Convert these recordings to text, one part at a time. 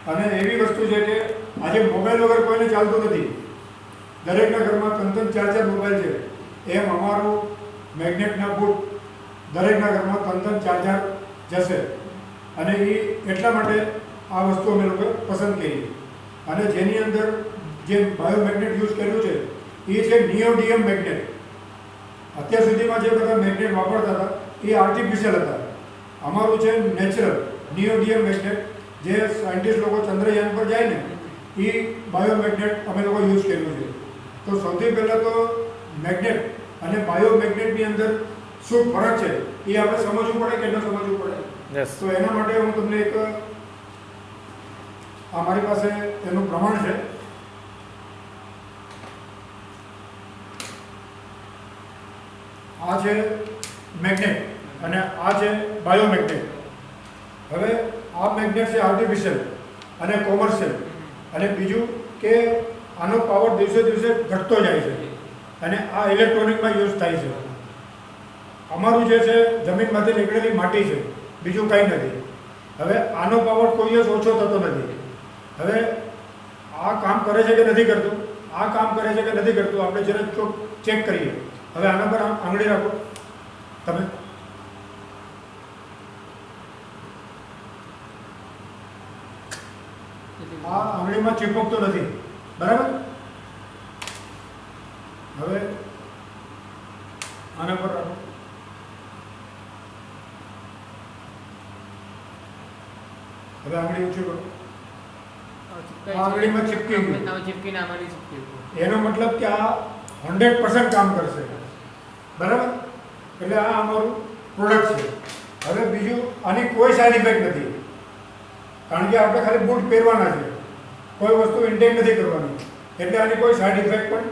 અને એવી વસ્તુ છે કે આજે મોબાઈલ વગર કોઈને ચાલતું નથી. દરેકના ઘરમાં 3-4 મોબાઈલ છે. એમ અમારું મેગ્નેટના બૂટ દરેકના ઘરમાં 3-4 જશે. અને એ એટલા માટે આ વસ્તુ અમે લોકો પસંદ કરી. અને જેની અંદર જે બાયોમેગ્નેટ યુઝ કર્યું છે એ છે નિયોડિયમ મેગ્નેટ. અત્યાર સુધીમાં જે બધા મેગ્નેટ વાપરતા હતા એ આર્ટિફિશિયલ હતા. અમારું છે નેચરલ નિયોડિયમ મેગ્નેટ, જે સાયન્ટિસ્ટ લોકો ચંદ્રયાન પર જાય ને એ બાયોમેગ્નેટ અમે લોકો યુઝ કર્યું છે. તો સૌથી પહેલાં તો મેગ્નેટ અને બાયોમેગ્નેટની અંદર શું ફરક છે એ આપણે સમજવું પડે કે ન સમજવું પડે. તો એના માટે હું તમને એક અમારી પાસે એનું પ્રમાણ છે. આ છે મેગ્નેટ અને આ છે બાયોમેગ્નેટ. હવે આ મેગ્નેટ છે આર્ટિફિશિયલ અને કોમર્શિયલ, અને બીજું કે આનો પાવર દિવસે દિવસે ઘટતો જાય છે અને આ ઇલેક્ટ્રોનિકમાં યુઝ થાય છે. અમારું જે છે જમીનમાંથી નીકળેલી માટી છે, બીજું કંઈ નથી. હવે આનો પાવર કોઈ જ ઓછો થતો નથી. હવે આ કામ કરે છે કે નથી કરતું, આ કામ કરે છે કે નથી કરતું, આપણે જરા ચેક કરીએ. હવે આના પર આંગળી રાખો તમે. આ આંગળીમાં ચીપકતો નથી, બરાબર? હવે આના પર રાખો. હવે આંગળી ઊંચી કરો. આંગળીમાં ચીપકી ગયું. એનો મતલબ કે આ 100% કામ કરશે, બરાબર? એટલે આ અમારું પ્રોડક્ટ છે. હવે બીજું, આની કોઈ સાઈડ ઇફેક્ટ નથી, કારણ કે આપણે ખાલી બૂટ પહેરવાના છે, કોઈ વસ્તુ ઇન્ટેક નથી કરવાની. એટલે આની કોઈ સાઈડ ઇફેક્ટ પણ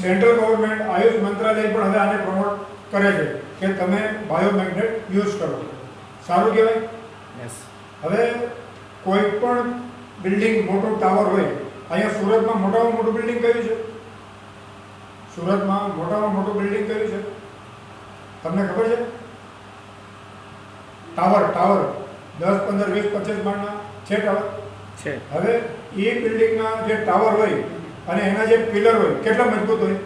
સેન્ટ્રલ ગવર્મેન્ટ આયુષ મંત્રાલય પણ હવે આને પ્રમોટ કરે છે કે તમે બાયોમેગ્નેટ યુઝ કરો. સારું કહેવાય. હવે કોઈ પણ બિલ્ડિંગ, મોટો ટાવર હોય, અહીંયા સુરતમાં મોટામાં મોટું બિલ્ડિંગ કયું છે? સુરતમાં મોટામાં મોટું બિલ્ડિંગ કયું છે તમને ખબર છે? ટાવર 10, 15, 20, 25 માળના છે ટાવર છે. હવે એ બિલ્ડિંગના જે ટાવર હોય અને એના જે પિલર હોય, કેટલા મજબૂત હોય?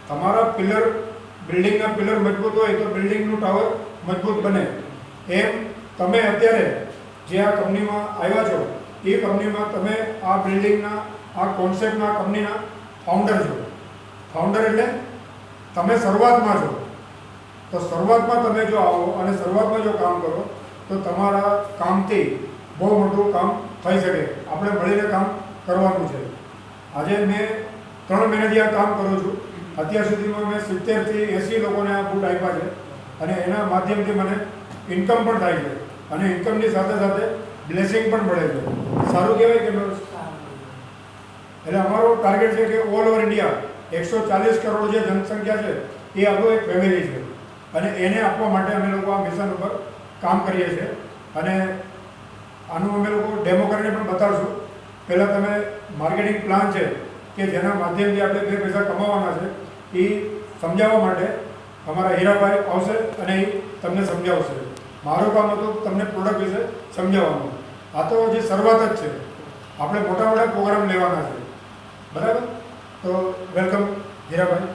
તમારા પિલર, બિલ્ડિંગના પિલર મજબૂત હોય તો બિલ્ડિંગનું ટાવર મજબૂત બને. એમ તમે અત્યારે જે આ કંપનીમાં આવ્યા છો, એ કંપનીમાં તમે આ બિલ્ડિંગના, આ કોન્સેપ્ટના, કંપનીના ફાઉન્ડર છો. ફાઉન્ડર એટલે તમે શરૂઆતમાં છો. તો શરૂઆતમાં તમે જો આવો અને શરૂઆતમાં જો કામ કરો તો તમારા કામથી બહુ મોટું કામ થઈ શકે. આપણે મળીને કામ કરવાનું છે. આજે મેં 3 મહિનાથી આ કામ કરું છું. અત્યાર સુધીમાં મેં 70થી 80 લોકોને આ બૂટ આપ્યા છે અને એના માધ્યમથી મને ઇન્કમ પણ થાય છે અને ઇન્કમની સાથે સાથે બ્લેસિંગ પણ મળે છે. સારું કહેવાય કે? એટલે અમારો ટાર્ગેટ છે કે ઓલ ઓવર ઇન્ડિયા 140 કરોડ જે જનસંખ્યા છે એ આપણું એક ફેમિલી છે અને એને આપવા માટે અમે લોકો આ મિશન ઉપર કામ કરીએ છીએ. અને આનું અમે લોકો ડેમો કરીને પણ બતાવશું. પહેલાં તમે માર્કેટિંગ પ્લાન છે કે જેના માધ્યમથી આપણે 2 પૈસા કમાવાના છે, એ સમજાવવા માટે અમારા હીરાભાઈ આવશે અને એ તમને સમજાવશે. મારું કામ હતું તમને પ્રોડક્ટ વિશે સમજાવવાનું. આ તો હજી શરૂઆત જ છે. આપણે મોટા મોટા પ્રોગ્રામ લેવાના છે, બરાબર? તો વેલકમ હીરાભાઈ.